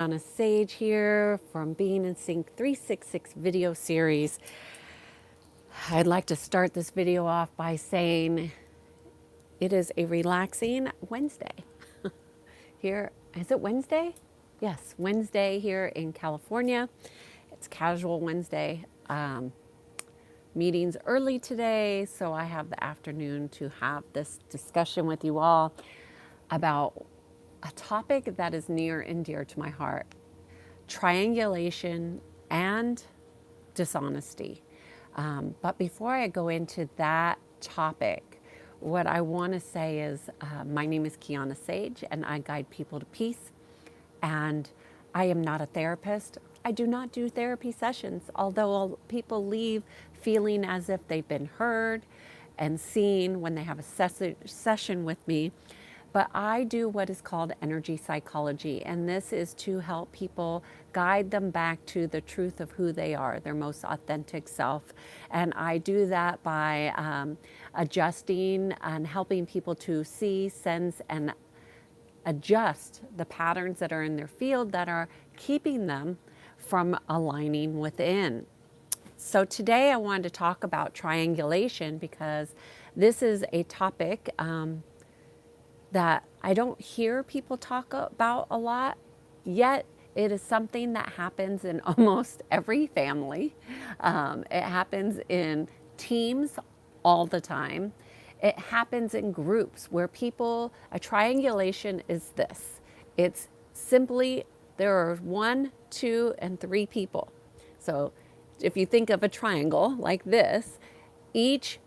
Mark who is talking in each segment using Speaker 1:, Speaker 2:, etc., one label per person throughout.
Speaker 1: On a Sage here from Being in Sync 366 video series. I'd like to start this video off by saying it is a relaxing Wednesday. Here, is it Wednesday? Yes, Wednesday here in California. It's casual Wednesday. Meetings early today, so I have the afternoon to have this discussion with you all about a topic that is near and dear to my heart: triangulation and dishonesty. But before I go into that topic, what I want to say is my name is Kiana Sage, and I guide people to peace. And I am not a therapist. I do not do therapy sessions, although people leave feeling as if they've been heard and seen when they have a session with me. But I do what is called energy psychology, and this is to help people guide them back to the truth of who they are, their most authentic self. And I do that by adjusting and helping people to see, sense, and adjust the patterns that are in their field that are keeping them from aligning within. So today I wanted to talk about triangulation because this is a topic that I don't hear people talk about a lot, yet it is something that happens in almost every family. It happens in teams all the time. It happens in groups where a triangulation is this. It's simply there are 1, 2, and 3 people. So if you think of a triangle like this, each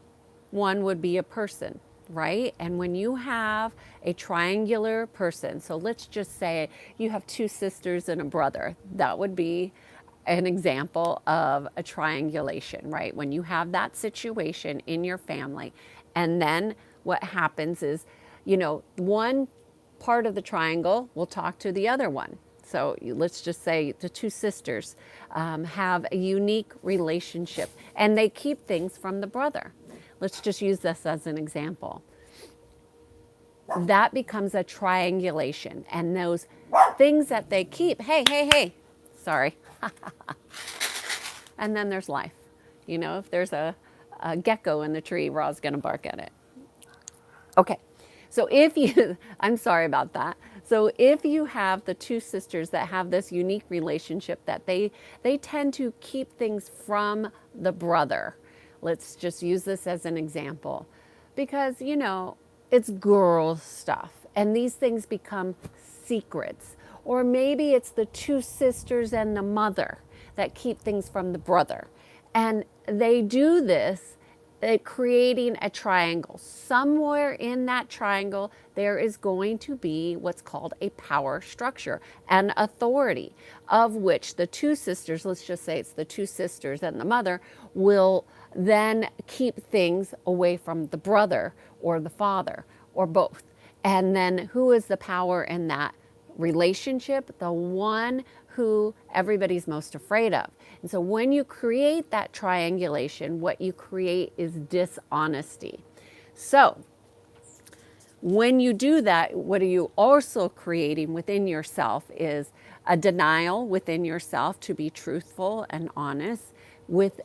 Speaker 1: one would be a person, right? And when you have a triangular person, so let's just say you have 2 sisters and a brother, that would be an example of a triangulation, right? When you have that situation in your family, and then what happens is, one part of the triangle will talk to the other one. So let's just say the 2 sisters have a unique relationship and they keep things from the brother. Let's just use this as an example. That becomes a triangulation, and those things that they keep, hey, sorry. And then there's life. If there's a gecko in the tree, Ra's going to bark at it. Okay, so I'm sorry about that. So if you have the 2 sisters that have this unique relationship that they tend to keep things from the brother. Let's just use this as an example because, it's girl stuff and these things become secrets. Or maybe it's the 2 sisters and the mother that keep things from the brother. And they do this, creating a triangle. Somewhere in that triangle, there is going to be what's called a power structure, an authority, of which the 2 sisters, let's just say it's the 2 sisters and the mother, will then keep things away from the brother or the father or both. And then who is the power in that relationship? The one who everybody's most afraid of. And so when you create that triangulation, what you create is dishonesty. So when you do that, what are you also creating within yourself is a denial within yourself to be truthful and honest with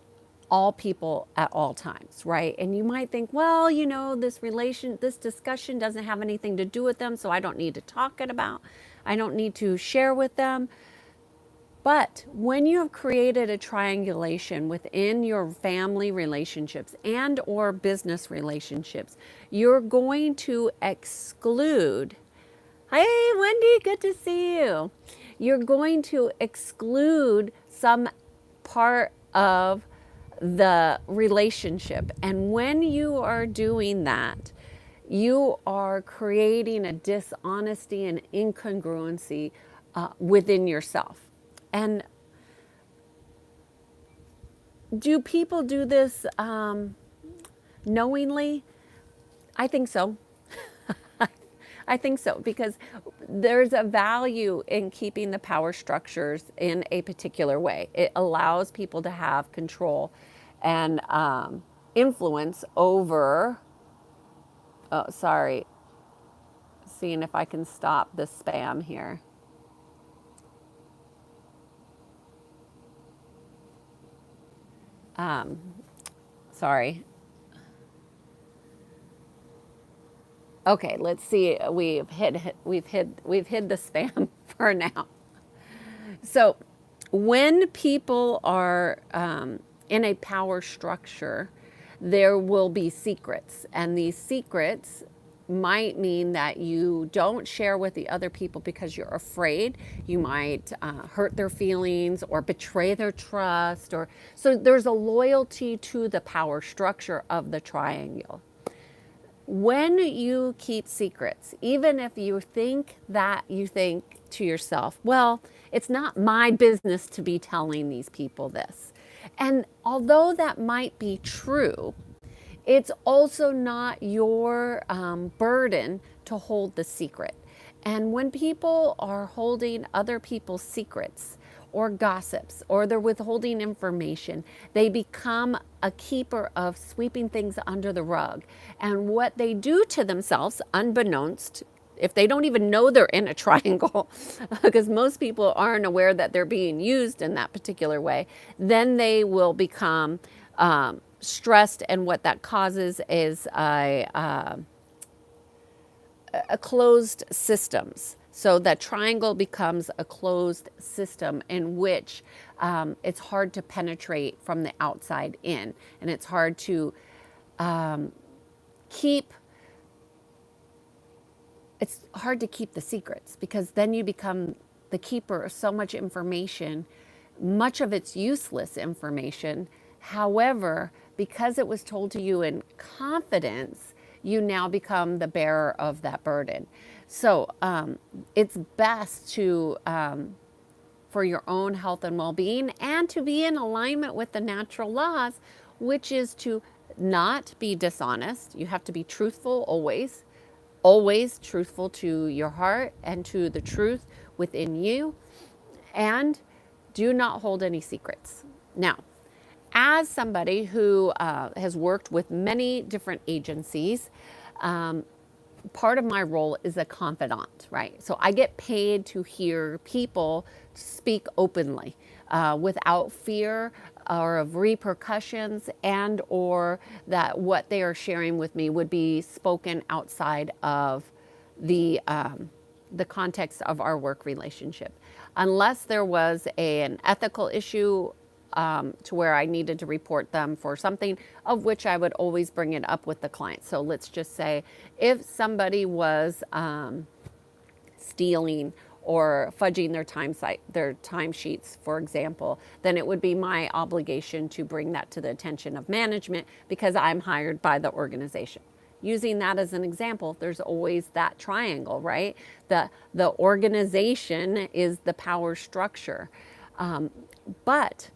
Speaker 1: all people at all times, right? And you might think, well, this discussion doesn't have anything to do with them, so I don't need to talk it about. I don't need to share with them. But when you have created a triangulation within your family relationships and or business relationships, you're going to exclude, hey, Wendy, good to see you. You're going to exclude some part of the relationship. And when you are doing that, you are creating a dishonesty and incongruency within yourself. And do people do this knowingly? I think so. I think so, because there's a value in keeping the power structures in a particular way. It allows people to have control and influence over, seeing if I can stop the spam here. Sorry. Okay, let's see. We've hid the spam for now. So, when people are in a power structure, there will be secrets, and these secrets might mean that you don't share with the other people because you're afraid you might hurt their feelings or betray their trust, or so there's a loyalty to the power structure of the triangle. When you keep secrets, even if you think to yourself, well, it's not my business to be telling these people this. And although that might be true, it's also not your burden to hold the secret. And when people are holding other people's secrets or gossips or they're withholding information, they become a keeper of sweeping things under the rug. And what they do to themselves, unbeknownst, if they don't even know they're in a triangle, because most people aren't aware that they're being used in that particular way, then they will become stressed, and what that causes is a closed systems. So that triangle becomes a closed system in which it's hard to penetrate from the outside in, and it's hard to keep. It's hard to keep the secrets because then you become the keeper of so much information. Much of it's useless information. However, because it was told to you in confidence, you now become the bearer of that burden. So it's best to, for your own health and well-being, and to be in alignment with the natural laws, which is to not be dishonest. You have to be truthful always, always truthful to your heart and to the truth within you, and do not hold any secrets. Now, as somebody who has worked with many different agencies, part of my role is a confidant, right? So I get paid to hear people speak openly without fear or of repercussions, and or that what they are sharing with me would be spoken outside of the context of our work relationship. Unless there was an ethical issue to where I needed to report them for something, of which I would always bring it up with the client. So let's just say if somebody was stealing or fudging their timesheets, for example, then it would be my obligation to bring that to the attention of management because I'm hired by the organization. Using that as an example, there's always that triangle, right? The organization is the power structure. But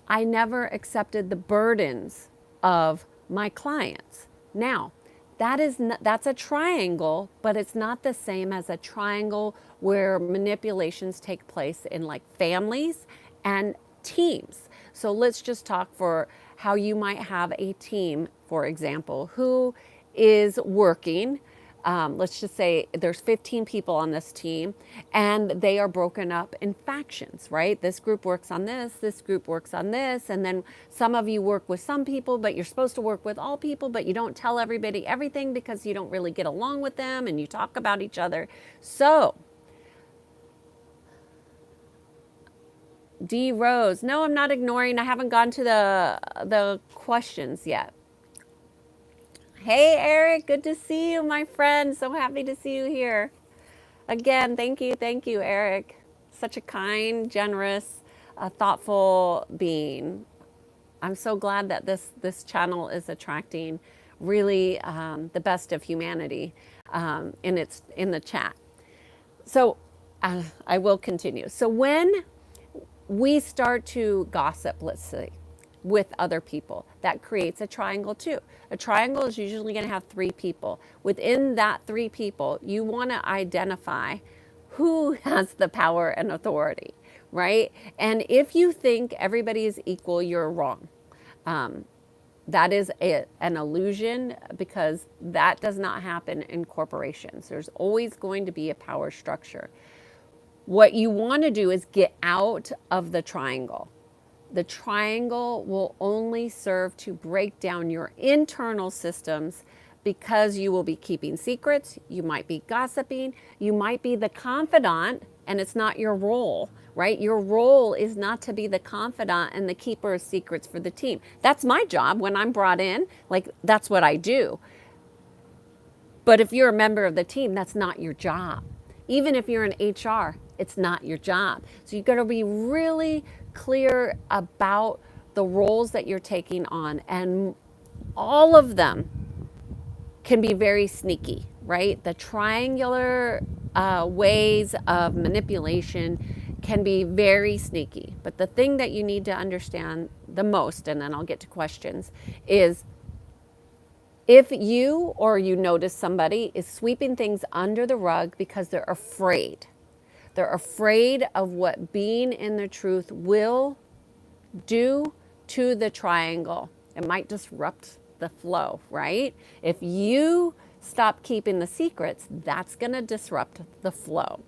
Speaker 1: I never accepted the burdens of my clients. Now, that's a triangle, but it's not the same as a triangle where manipulations take place in like families and teams. So let's just talk for how you might have a team, for example, who is working. Let's just say there's 15 people on this team and they are broken up in factions, right? This group works on this group works on this, and then some of you work with some people, but you're supposed to work with all people, but you don't tell everybody everything because you don't really get along with them and you talk about each other. So, D Rose, no, I'm not ignoring. I haven't gone to the questions yet. Hey, Eric, good to see you, my friend. So happy to see you here. Again, thank you, Eric. Such a kind, generous, thoughtful being. I'm so glad that this channel is attracting really the best of humanity in the chat. So I will continue. So when we start to gossip, let's say, with other people, that creates a triangle too. A triangle is usually going to have three people. Within that three people, you want to identify who has the power and authority, right? And if you think everybody is equal, you're wrong. That is an illusion, because that does not happen in corporations. There's always going to be a power structure. What you want to do is get out of the triangle. the triangle will only serve to break down your internal systems because you will be keeping secrets, you might be gossiping, you might be the confidant, and it's not your role, right? Your role is not to be the confidant and the keeper of secrets for the team. That's my job when I'm brought in, like that's what I do. But if you're a member of the team, that's not your job. Even if you're in HR, it's not your job. So you've got to be really clear about the roles that you're taking on, and all of them can be very sneaky, right? The triangular ways of manipulation can be very sneaky. But the thing that you need to understand the most, and then I'll get to questions, is if you or you notice somebody is sweeping things under the rug because they're afraid. They're afraid of what being in the truth will do to the triangle. It might disrupt the flow, right? If you stop keeping the secrets, that's going to disrupt the flow.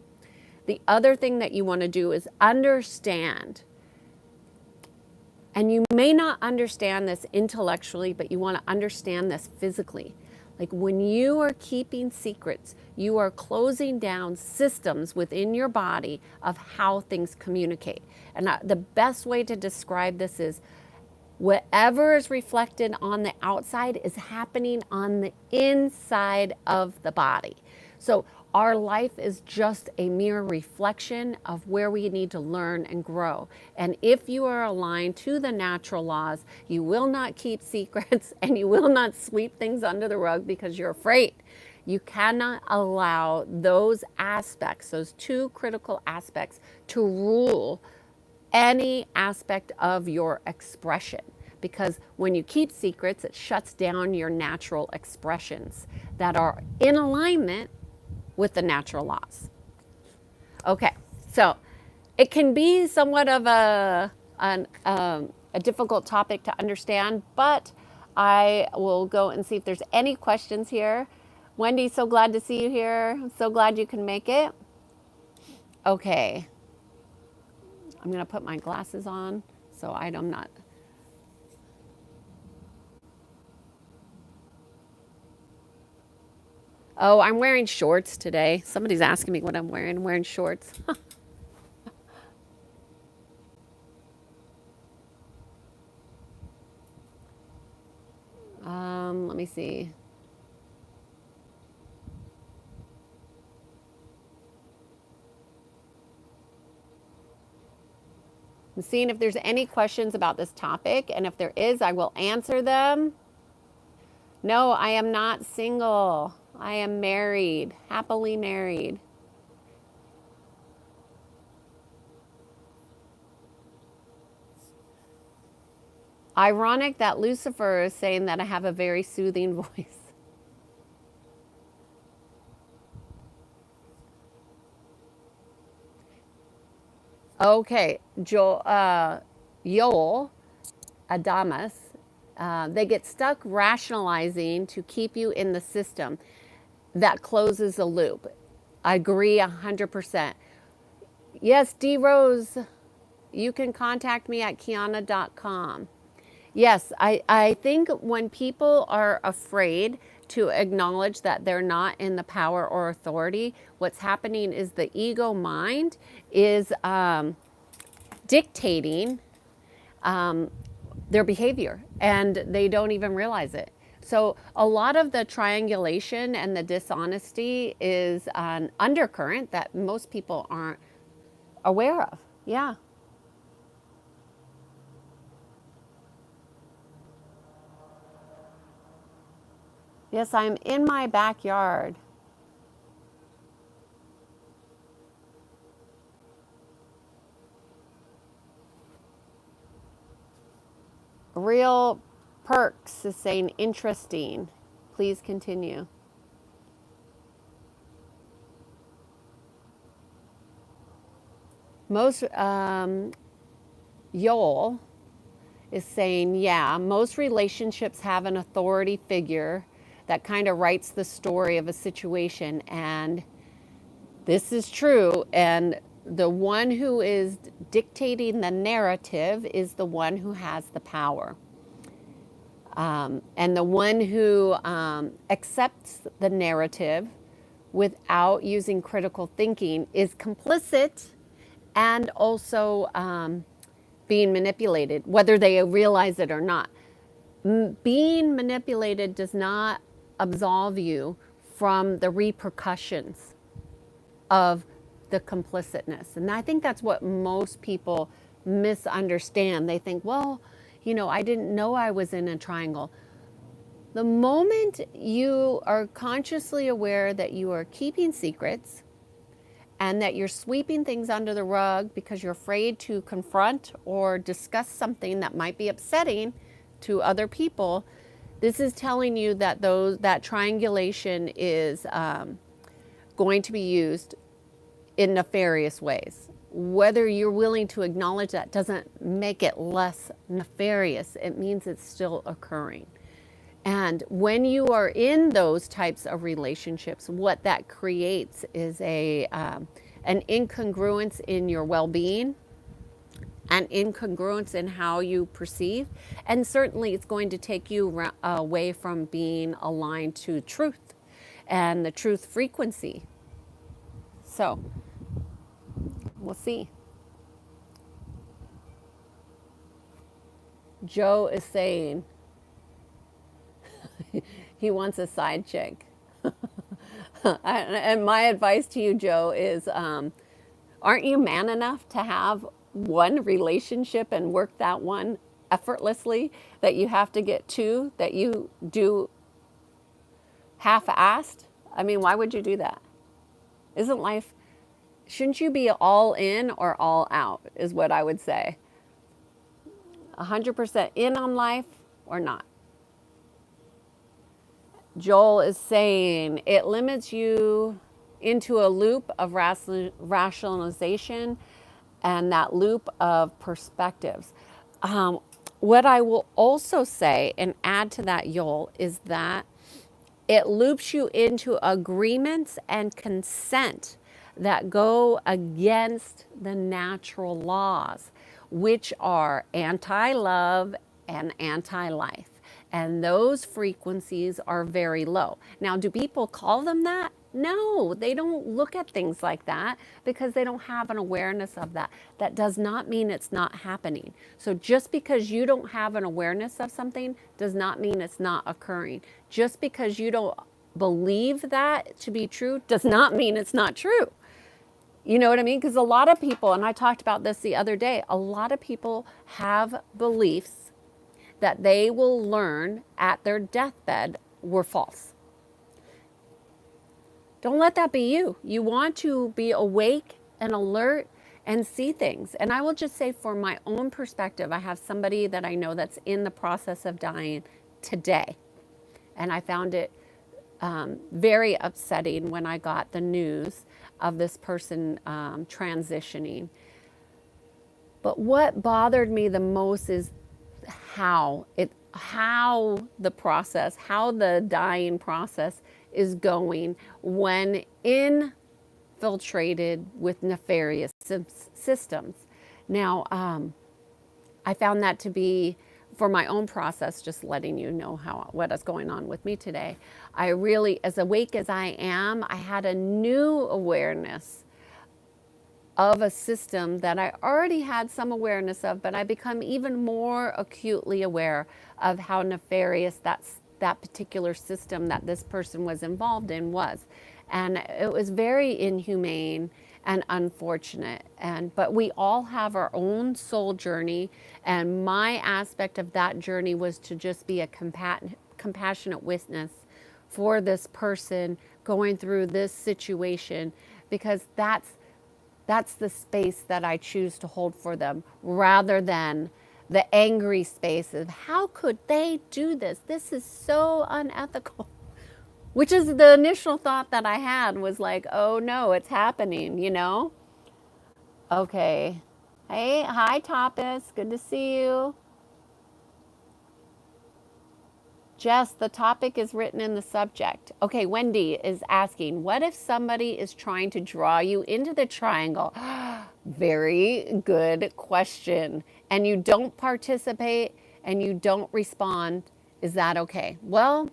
Speaker 1: The other thing that you want to do is understand. And you may not understand this intellectually, but you want to understand this physically. Like when you are keeping secrets, you are closing down systems within your body of how things communicate. And the best way to describe this is whatever is reflected on the outside is happening on the inside of the body. So our life is just a mere reflection of where we need to learn and grow. And if you are aligned to the natural laws, you will not keep secrets and you will not sweep things under the rug because you're afraid. You cannot allow those aspects, those two critical aspects, to rule any aspect of your expression, because when you keep secrets, it shuts down your natural expressions that are in alignment with the natural laws. Okay, so it can be somewhat of a difficult topic to understand, but I will go and see if there's any questions here. Wendy, so glad to see you here. I'm so glad you can make it. Okay. I'm going to put my glasses on so I'm not. Oh, I'm wearing shorts today. Somebody's asking me what I'm wearing. I'm wearing shorts. Let me see. I'm seeing if there's any questions about this topic, and if there is, I will answer them. No, I am not single. I am married, happily married. Ironic that Lucifer is saying that I have a very soothing voice. Okay, Yoel, Adamus, they get stuck rationalizing to keep you in the system that closes the loop. I agree 100%. Yes, D. Rose, you can contact me at kiana.com. Yes, I think when people are afraid to acknowledge that they're not in the power or authority, what's happening is the ego mind is dictating their behavior, and they don't even realize it. So a lot of the triangulation and the dishonesty is an undercurrent that most people aren't aware of. Yeah. Yes, I'm in my backyard. Real Perks is saying interesting. Please continue. Most Yoel is saying, yeah, most relationships have an authority figure that kind of writes the story of a situation, and this is true. And the one who is dictating the narrative is the one who has the power. And the one who accepts the narrative without using critical thinking is complicit and also being manipulated, whether they realize it or not. Being manipulated does not absolve you from the repercussions of the complicitness. And I think that's what most people misunderstand. They think, well, I didn't know I was in a triangle. The moment you are consciously aware that you are keeping secrets and that you're sweeping things under the rug because you're afraid to confront or discuss something that might be upsetting to other people, this is telling you that that triangulation is going to be used in nefarious ways. Whether you're willing to acknowledge that doesn't make it less nefarious. It means it's still occurring. And when you are in those types of relationships, what that creates is an incongruence in your well-being, an incongruence in how you perceive, and certainly it's going to take you away from being aligned to truth and the truth frequency. So, we'll see. Joe is saying he wants a side chick. And my advice to you, Joe, is aren't you man enough to have one relationship and work that one effortlessly, that you have to get two, that you do half-assed? I mean, why would you do that? Isn't life, shouldn't you be all in or all out, is what I would say. 100% in on life or not. Joel is saying it limits you into a loop of rationalization and that loop of perspectives. What I will also say and add to that, Joel, is that it loops you into agreements and consent that go against the natural laws, which are anti-love and anti-life. And those frequencies are very low. Now, do people call them that? No, they don't look at things like that because they don't have an awareness of that. That does not mean it's not happening. So just because you don't have an awareness of something does not mean it's not occurring. Just because you don't believe that to be true does not mean it's not true. You know what I mean? Because a lot of people, and I talked about this the other day, a lot of people have beliefs that they will learn at their deathbed were false. Don't let that be you. You want to be awake and alert and see things. And I will just say, for my own perspective, I have somebody that I know that's in the process of dying today. And I found it very upsetting when I got the news of this person transitioning. But what bothered me the most is how the dying process is going when infiltrated with nefarious systems. Now, I found that to be, for my own process, just letting you know what is going on with me today. I really, as awake as I am, I had a new awareness of a system that I already had some awareness of, but I become even more acutely aware of how nefarious that particular system that this person was involved in was. And it was very inhumane and unfortunate. But we all have our own soul journey, and my aspect of that journey was to just be a compassionate witness for this person going through this situation, because that's the space that I choose to hold for them, rather than the angry space of how could they do this? This is so unethical. Which is the initial thought that I had, was like, oh no, it's happening, you know? Okay. Hey, hi Tapas, good to see you. Jess, the topic is written in the subject. Okay, Wendy is asking, what if somebody is trying to draw you into the triangle? Very good question. And you don't participate and you don't respond. Is that okay? Well,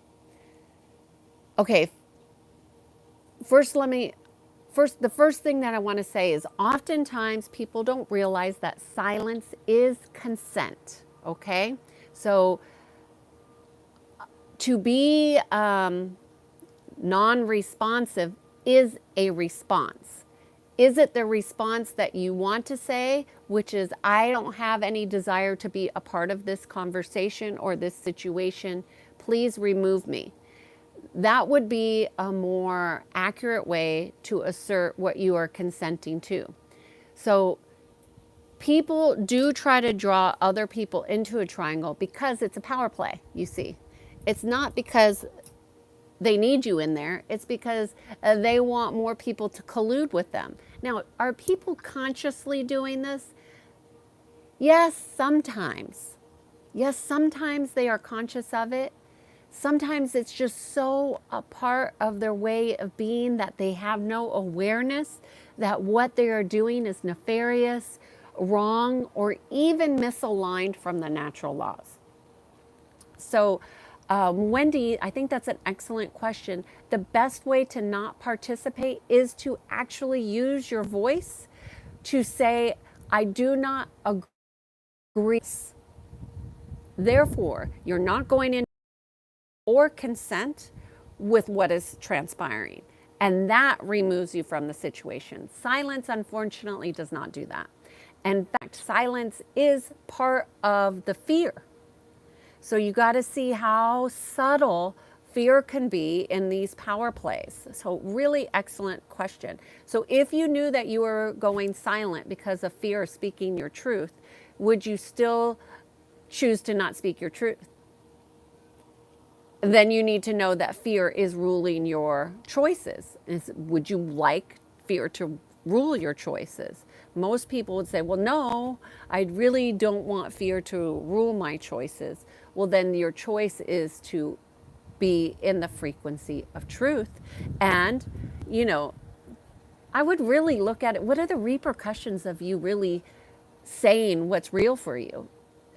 Speaker 1: okay. The first thing that I want to say is oftentimes people don't realize that silence is consent. Okay. So to be non responsive is a response. Is it the response that you want to say, which is, I don't have any desire to be a part of this conversation or this situation? Please remove me. That would be a more accurate way to assert what you are consenting to. So people do try to draw other people into a triangle because it's a power play, you see. It's not because they need you in there. It's because they want more people to collude with them. Now, are people consciously doing this? Yes, sometimes. Yes, sometimes they are conscious of it. Sometimes it's just so a part of their way of being that they have no awareness that what they are doing is nefarious, wrong, or even misaligned from the natural laws. So, Wendy, I think that's an excellent question. The best way to not participate is to actually use your voice to say, I do not agree. Therefore, you're not going in or consent with what is transpiring. And that removes you from the situation. Silence, unfortunately, does not do that. In fact, silence is part of the fear. So you got to see how subtle fear can be in these power plays. So really excellent question. So if you knew that you were going silent because of fear of speaking your truth, would you still choose to not speak your truth? Then you need to know that fear is ruling your choices. Would you like fear to rule your choices? Most people would say, well, no, I really don't want fear to rule my choices. Well, then your choice is to be in the frequency of truth. And, you know, I would really look at it. What are the repercussions of you really saying what's real for you?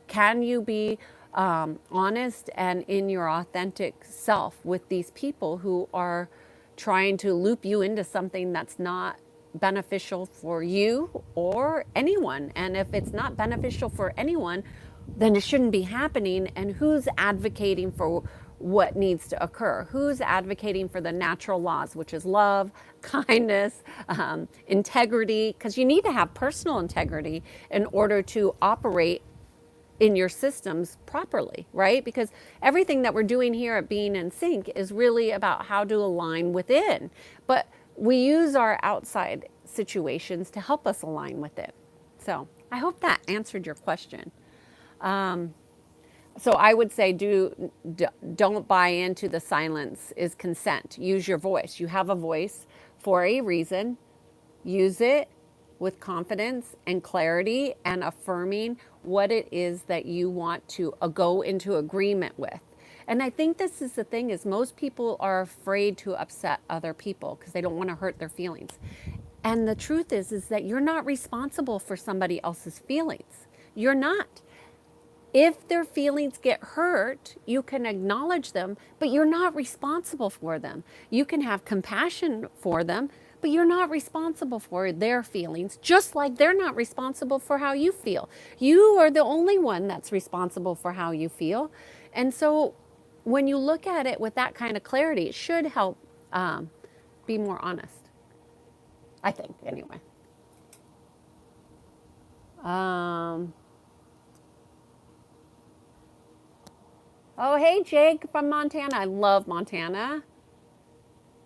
Speaker 1: Can you be honest and in your authentic self with these people who are trying to loop you into something that's not beneficial for you or anyone? And if it's not beneficial for anyone, then it shouldn't be happening. And who's advocating for what needs to occur? Who's advocating for the natural laws, which is love, kindness, integrity? Because you need to have personal integrity in order to operate in your systems properly, right? Because everything that we're doing here at Being in Sync is really about how to align within. But we use our outside situations to help us align with it. So I hope that answered your question. So I would say don't buy into the silence is consent. Use your voice. You have a voice for a reason. Use it with confidence and clarity and affirming what it is that you want to go into agreement with. And I think this is the thing is most people are afraid to upset other people because they don't want to hurt their feelings. And the truth is that you're not responsible for somebody else's feelings. You're not. If their feelings get hurt, you can acknowledge them, but you're not responsible for them. You can have compassion for them, but you're not responsible for their feelings, just like they're not responsible for how you feel. You are the only one that's responsible for how you feel. And so when you look at it with that kind of clarity, it should help be more honest, I think, anyway. Oh, hey, Jake from Montana. I love Montana.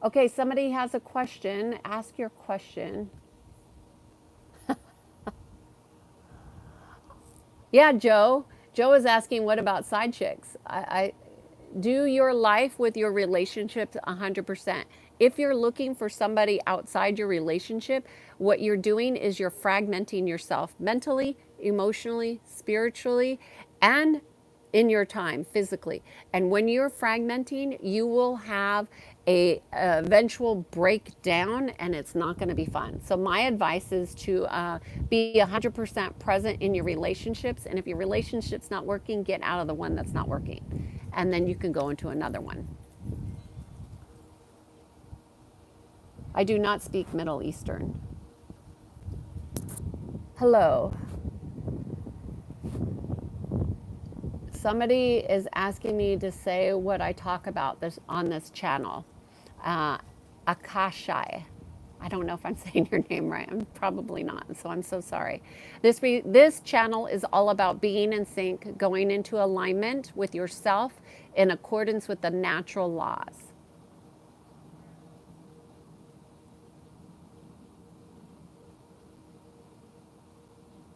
Speaker 1: Okay, somebody has a question. Ask your question. Yeah, Joe. Joe is asking, what about side chicks? I do your life with your relationships 100%. If you're looking for somebody outside your relationship, what you're doing is you're fragmenting yourself mentally, emotionally, spiritually, and in your time physically. And when you're fragmenting, you will have a eventual breakdown, and it's not going to be fun. So my advice is to be 100% present in your relationships. And if your relationship's not working, get out of the one that's not working. And then you can go into another one. I do not speak Middle Eastern. Hello. Somebody is asking me to say what I talk about this on this channel. Akashai. I don't know if I'm saying your name right. I'm probably not, so I'm so sorry. This channel is all about being in sync, going into alignment with yourself in accordance with the natural laws.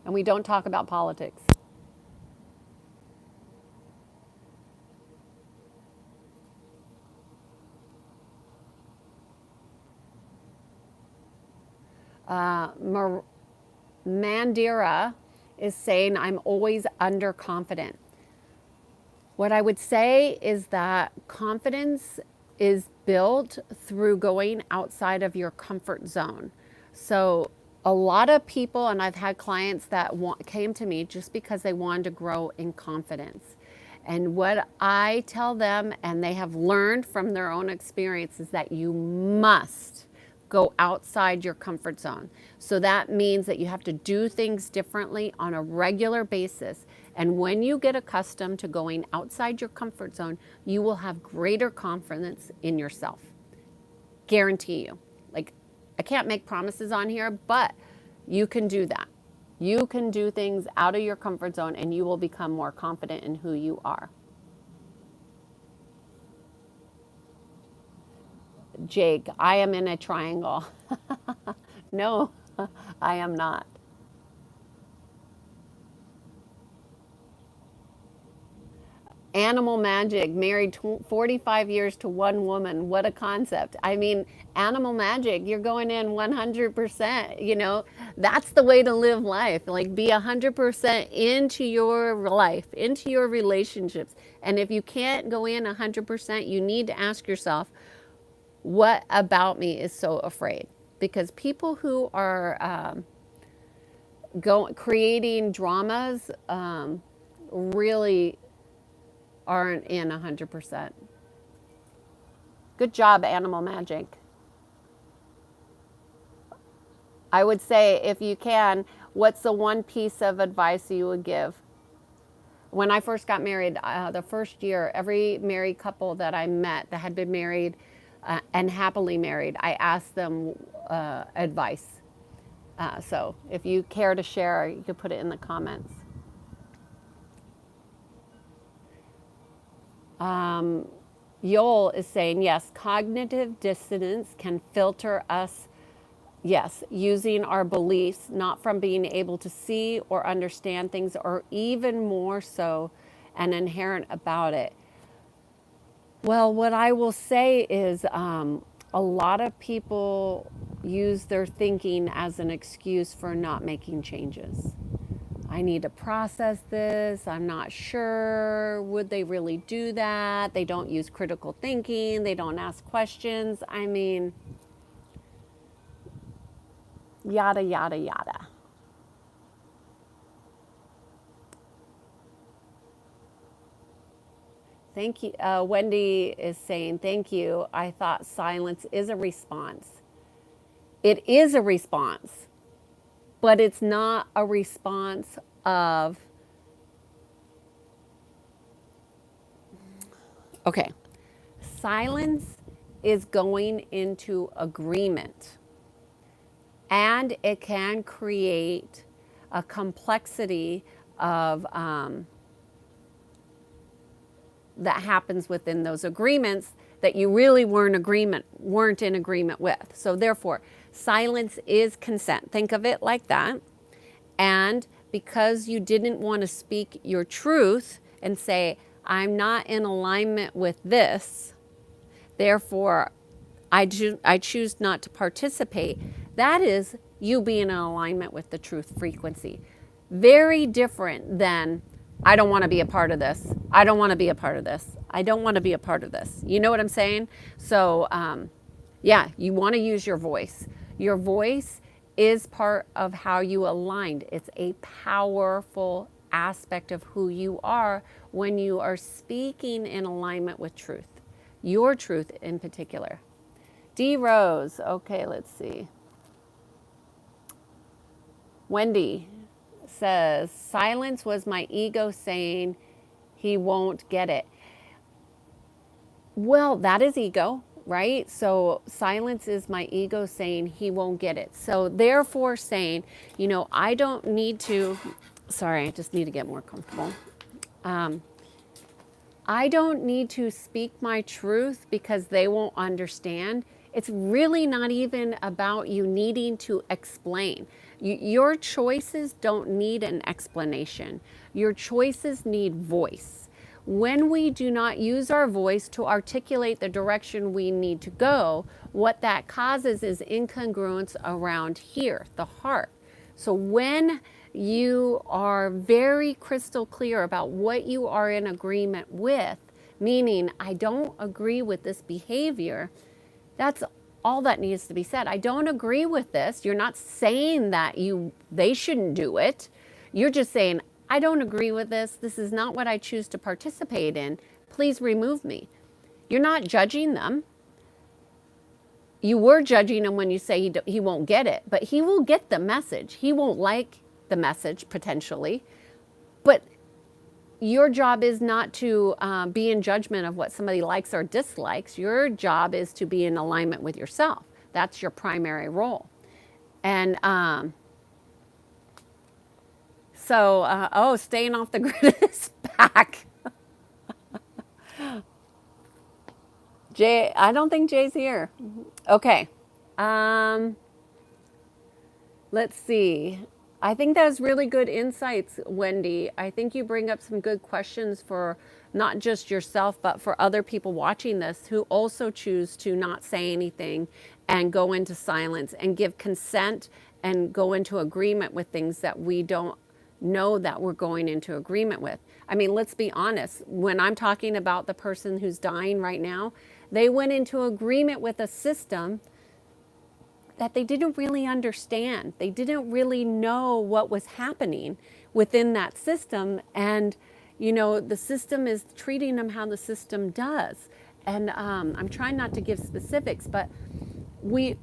Speaker 1: And we don't talk about politics. Mandira is saying, I'm always underconfident. What I would say is that confidence is built through going outside of your comfort zone. So a lot of people, and I've had clients that came to me just because they wanted to grow in confidence. And what I tell them, and they have learned from their own experience, is that you must go outside your comfort zone. So that means that you have to do things differently on a regular basis. And when you get accustomed to going outside your comfort zone, you will have greater confidence in yourself. Guarantee you. Like, I can't make promises on here, but you can do that. You can do things out of your comfort zone and you will become more confident in who you are. Jake, I am in a triangle. No, I am not. Animal magic, married 45 years to one woman. What a concept. I mean, animal magic, you're going in 100%. You know, that's the way to live life. Like, be 100% into your life, into your relationships. And if you can't go in 100%, you need to ask yourself, what about me is so afraid? Because people who are creating dramas really aren't in 100%. Good job, Animal Magic. I would say, if you can, what's the one piece of advice you would give? When I first got married, the first year, every married couple that I met that had been married and happily married, I asked them advice. So if you care to share, you could put it in the comments. Yoel is saying, yes, cognitive dissonance can filter us, yes, using our beliefs, not from being able to see or understand things, or even more so, an inherent about it. Well, what I will say is a lot of people use their thinking as an excuse for not making changes. I need to process this. I'm not sure. Would they really do that? They don't use critical thinking. They don't ask questions. I mean, yada, yada, yada. Thank you. Wendy is saying, thank you. I thought silence is a response. It is a response, but it's not a response of, okay, silence is going into agreement, and it can create a complexity of that happens within those agreements that you really weren't in agreement with. So therefore, silence is consent. Think of it like that. And because you didn't want to speak your truth and say, I'm not in alignment with this, therefore I choose not to participate, that is you being in alignment with the truth frequency. Very different than I don't want to be a part of this. I don't want to be a part of this. I don't want to be a part of this. You know what I'm saying? So, yeah, you want to use your voice. Your voice is part of how you aligned. It's a powerful aspect of who you are when you are speaking in alignment with truth, your truth in particular. D Rose, okay, let's see. Wendy says, silence was my ego saying he won't get it. Well, that is ego, right? So silence is my ego saying he won't get it. So therefore saying, I don't need to, sorry, I just need to get more comfortable. I don't need to speak my truth because they won't understand. It's really not even about you needing to explain. Your choices don't need an explanation. Your choices need voice. When we do not use our voice to articulate the direction we need to go, what that causes is incongruence around here, the heart. So when you are very crystal clear about what you are in agreement with, meaning I don't agree with this behavior, that's all that needs to be said. I don't agree with this. You're not saying that they shouldn't do it. You're just saying, I don't agree with this. This is not what I choose to participate in. Please remove me. You're not judging them. You were judging him when you say he won't get it, but he will get the message. He won't like the message potentially, but your job is not to be in judgment of what somebody likes or dislikes. Your job is to be in alignment with yourself. That's your primary role. And staying off the grid is back. Jay, I don't think Jay's here. Okay. Let's see. I think that was really good insights, Wendy. I think you bring up some good questions for not just yourself, but for other people watching this who also choose to not say anything and go into silence and give consent and go into agreement with things that we don't know that we're going into agreement with. I mean, let's be honest. When I'm talking about the person who's dying right now, they went into agreement with a system that they didn't really understand. They didn't really know what was happening within that system. And, the system is treating them how the system does. And I'm trying not to give specifics, but we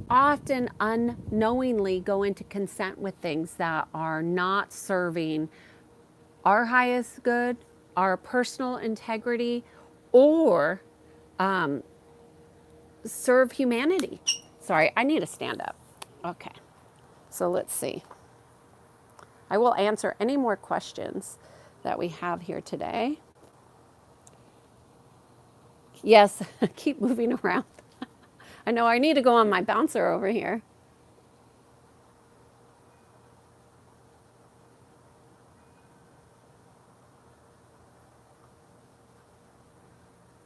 Speaker 1: often unknowingly go into consent with things that are not serving our highest good, our personal integrity, or serve humanity. Sorry, I need to stand up. Okay, so let's see. I will answer any more questions that we have here today. Yes, keep moving around. I know I need to go on my bouncer over here.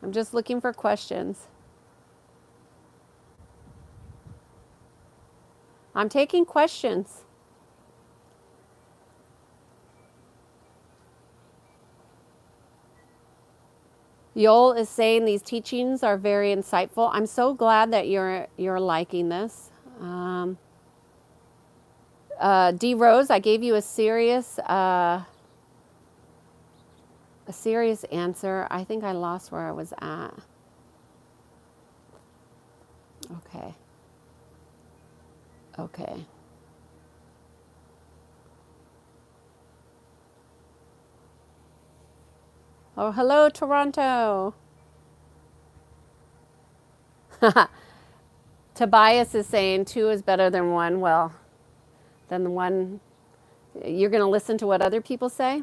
Speaker 1: I'm just looking for questions. I'm taking questions. Yol is saying these teachings are very insightful. I'm so glad that you're liking this. D Rose, I gave you a serious answer. I think I lost where I was at. Okay. Oh, hello, Toronto. Tobias is saying 2 is better than 1. Well, then the 1, you're going to listen to what other people say?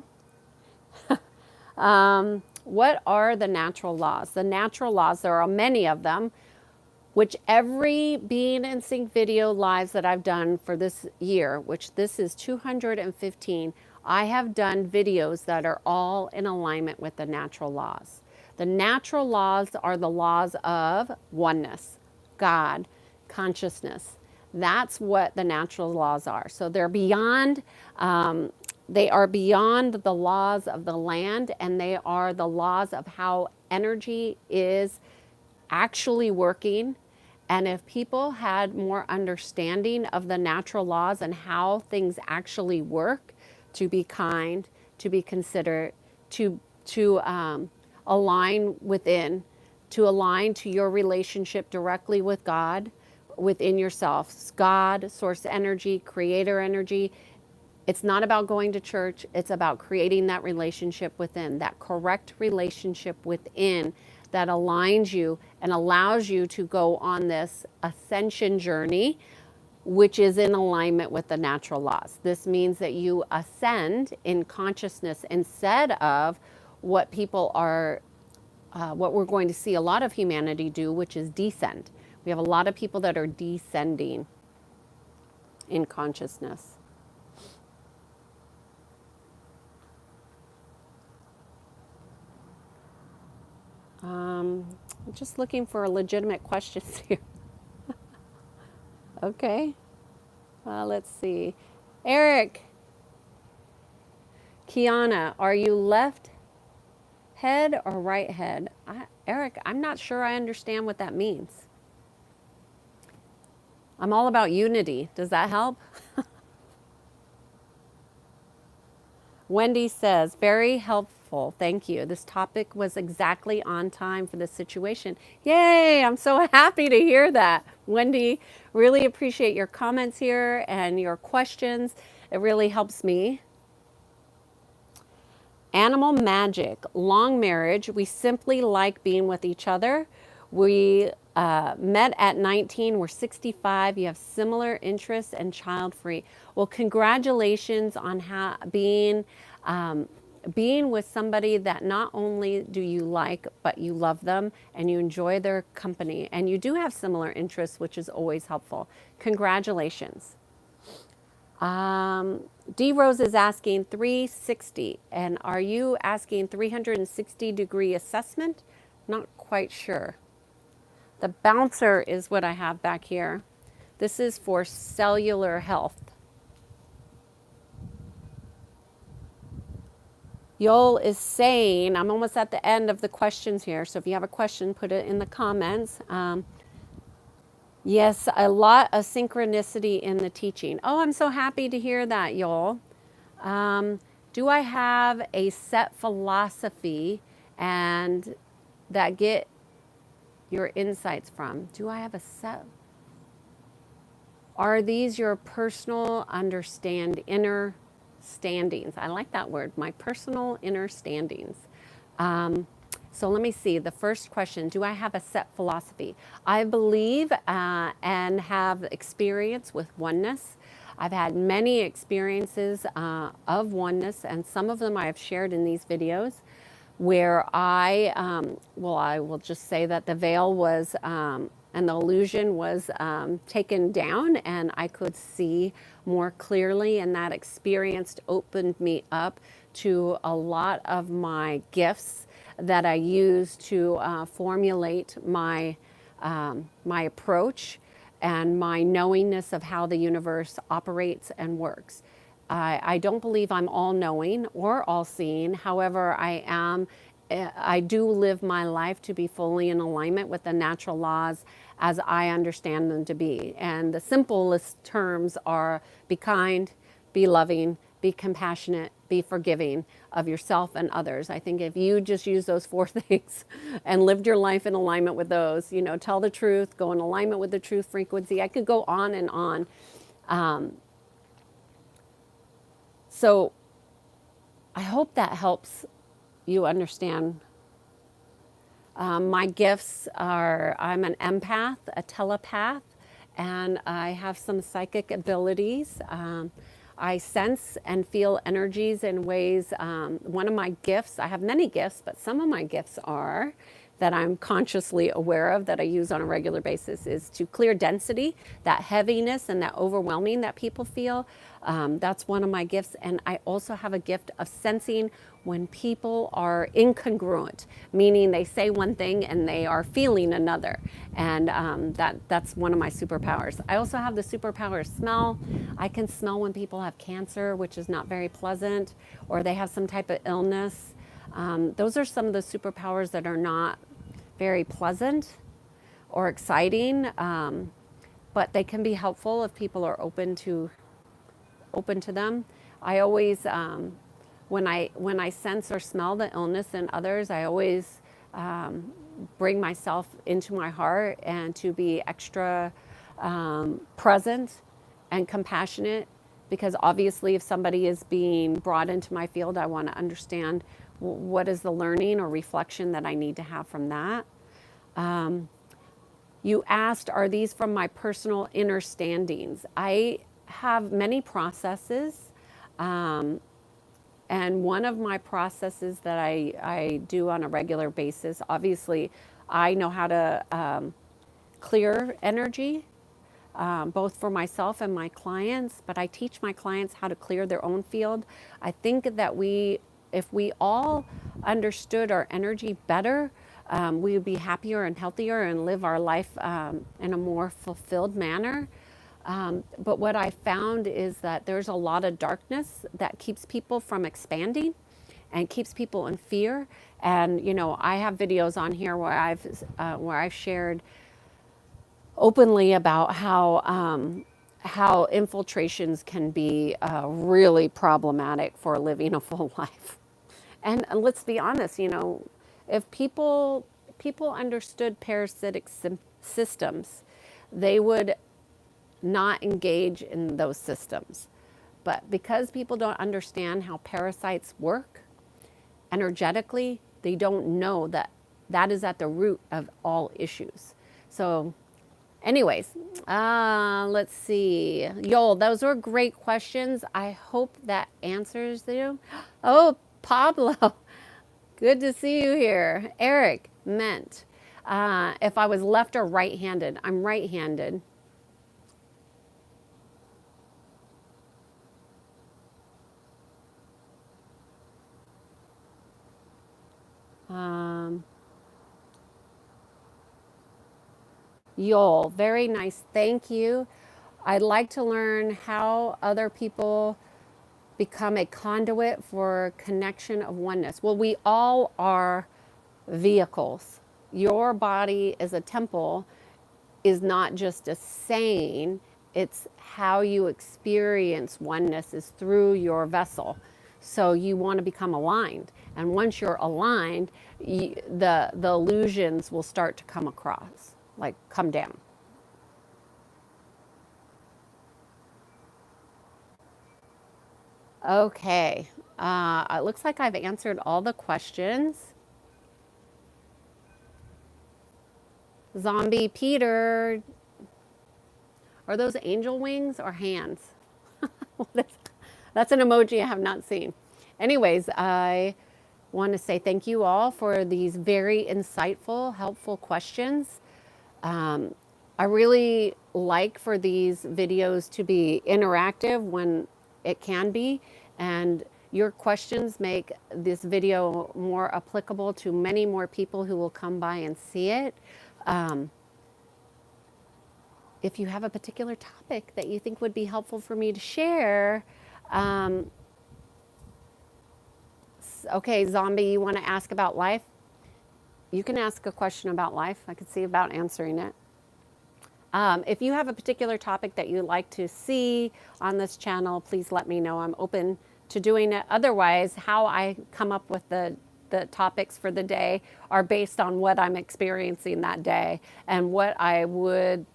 Speaker 1: What are the natural laws? The natural laws, there are many of them, which every Being in Sync video lives that I've done for this year, which this is 215, I have done videos that are all in alignment with the natural laws. The natural laws are the laws of oneness, God, consciousness. That's what the natural laws are. So they're beyond they are beyond the laws of the land, and they are the laws of how energy is actually working. And if people had more understanding of the natural laws and how things actually work, to be kind, to be considerate, to align within, to align to your relationship directly with God, within yourself, God, source energy, creator energy. It's not about going to church. It's about creating that relationship within, that correct relationship within that aligns you and allows you to go on this ascension journey, which is in alignment with the natural laws. This means that you ascend in consciousness instead of what people are, what we're going to see a lot of humanity do, which is descend. We have a lot of people that are descending in consciousness. I'm just looking for legitimate questions here. Okay. Let's see. Eric, Kiana, are you left head or right head? Eric, I'm not sure I understand what that means. I'm all about unity. Does that help? Wendy says, very helpful. Thank you. This topic was exactly on time for this situation. Yay! I'm so happy to hear that. Wendy, really appreciate your comments here and your questions. It really helps me. Animal magic, long marriage. We simply like being with each other. We met at 19, we're 65. You have similar interests and child free. Well, congratulations on being with somebody that not only do you like, but you love them and you enjoy their company. And you do have similar interests, which is always helpful. Congratulations. D Rose is asking 360, and are you asking 360-degree assessment? Not quite sure. The bouncer is what I have back here. This is for cellular health. Yol is saying, I'm almost at the end of the questions here, so if you have a question, put it in the comments. Yes, a lot of synchronicity in the teaching. Oh, I'm so happy to hear that, Yol. Do I have a set philosophy and that get your insights from? Do I have a set? Are these your personal inner standings? I like that word, my personal inner standings. So let me see. The first question, do I have a set philosophy? I believe and have experience with oneness. I've had many experiences of oneness, and some of them I have shared in these videos where I will just say that the veil was and the illusion was taken down, and I could see more clearly, and that experience opened me up to a lot of my gifts that I use to formulate my approach and my knowingness of how the universe operates and works. I don't believe I'm all knowing or all seeing. However, I do live my life to be fully in alignment with the natural laws as I understand them to be. And the simplest terms are be kind, be loving, be compassionate, be forgiving of yourself and others. I think if you just use those four things and lived your life in alignment with those, tell the truth, go in alignment with the truth frequency. I could go on and on. So I hope that helps you understand. My gifts are I'm an empath, a telepath, and I have some psychic abilities. I sense and feel energies in ways. One of my gifts, I have many gifts, but some of my gifts are that I'm consciously aware of that I use on a regular basis is to clear density, that heaviness and that overwhelming that people feel. That's one of my gifts. And I also have a gift of sensing when people are incongruent, meaning they say one thing and they are feeling another. And that's one of my superpowers. I also have the superpower of smell. I can smell when people have cancer, which is not very pleasant, or they have some type of illness. Those are some of the superpowers that are not very pleasant or exciting, but they can be helpful if people are open to them. I always, when I sense or smell the illness in others, I always bring myself into my heart and to be extra present and compassionate, because obviously if somebody is being brought into my field, I want to understand what is the learning or reflection that I need to have from that. You asked, are these from my personal inner standings? I have many processes. And one of my processes that I do on a regular basis, obviously, I know how to clear energy, both for myself and my clients, but I teach my clients how to clear their own field. I think that if we all understood our energy better, we would be happier and healthier and live our life in a more fulfilled manner. But what I found is that there's a lot of darkness that keeps people from expanding and keeps people in fear. And I have videos on here where I've shared openly about how infiltrations can be really problematic for living a full life. And let's be honest, if people understood parasitic systems, they would not engage in those systems. But because people don't understand how parasites work energetically, they don't know that that is at the root of all issues. So anyways, let's see. Yoel, those were great questions. I hope that answers you. Oh, Pablo, good to see you here. Eric meant if I was left or right-handed. I'm right-handed. Yoel, very nice. Thank you. I'd like to learn how other people become a conduit for connection of oneness. Well, we all are vehicles. Your body as a temple is not just a saying, it's how you experience oneness is through your vessel. So you want to become aligned. And once you're aligned, the illusions will start to come across, like come down. Okay. It looks like I've answered all the questions. Zombie Peter, are those angel wings or hands? That's an emoji I have not seen. Anyways, I want to say thank you all for these very insightful, helpful questions. I really like for these videos to be interactive when it can be, and your questions make this video more applicable to many more people who will come by and see it. If you have a particular topic that you think would be helpful for me to share, okay, Zombie, you want to ask about life? You can ask a question about life. I could see about answering it. If you have a particular topic that you'd like to see on this channel, please let me know. I'm open to doing it. Otherwise, how I come up with the topics for the day are based on what I'm experiencing that day and what I would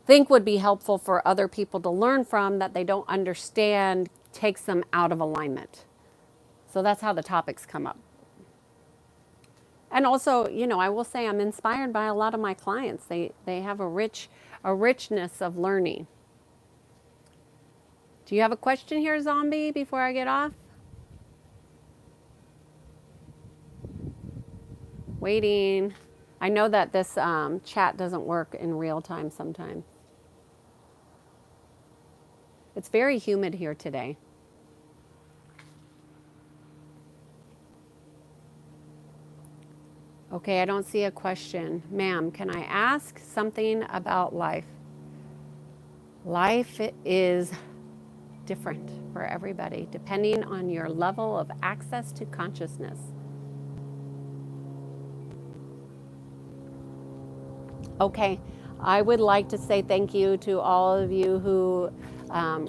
Speaker 1: think would be helpful for other people to learn from that they don't understand, takes them out of alignment. So that's how the topics come up. And also, I will say I'm inspired by a lot of my clients. They have a richness of learning. Do you have a question here, Zombie, before I get off? Waiting. I know that this chat doesn't work in real time sometimes. It's very humid here today. Okay, I don't see a question. Ma'am, can I ask something about life? Life is different for everybody, depending on your level of access to consciousness. Okay, I would like to say thank you to all of you who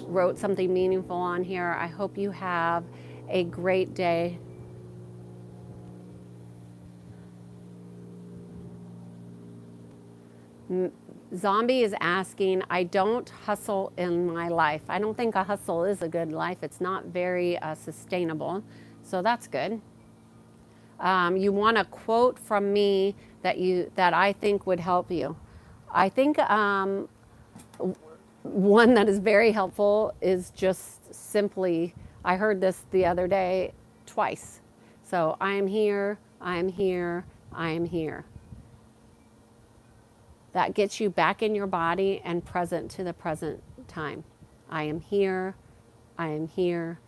Speaker 1: wrote something meaningful on here. I hope you have a great day. Zombie is asking, I don't hustle in my life. I don't think a hustle is a good life. It's not very sustainable. So that's good. You want a quote from me that I think would help you. I think one that is very helpful is just simply, I heard this the other day twice. So I am here, I am here, I am here. That gets you back in your body and present to the present time. I am here, I am here,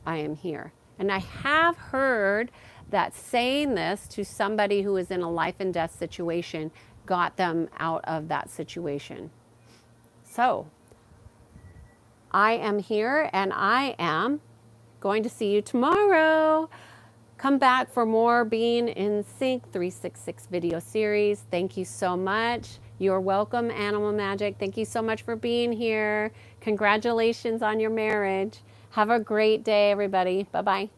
Speaker 1: I am here. And I have heard that saying this to somebody who is in a life and death situation got them out of that situation. So, I am here and I am going to see you tomorrow. Come back for more Being in Sync 366 video series. Thank you so much. You're welcome, Animal Magic. Thank you so much for being here. Congratulations on your marriage. Have a great day, everybody. Bye-bye.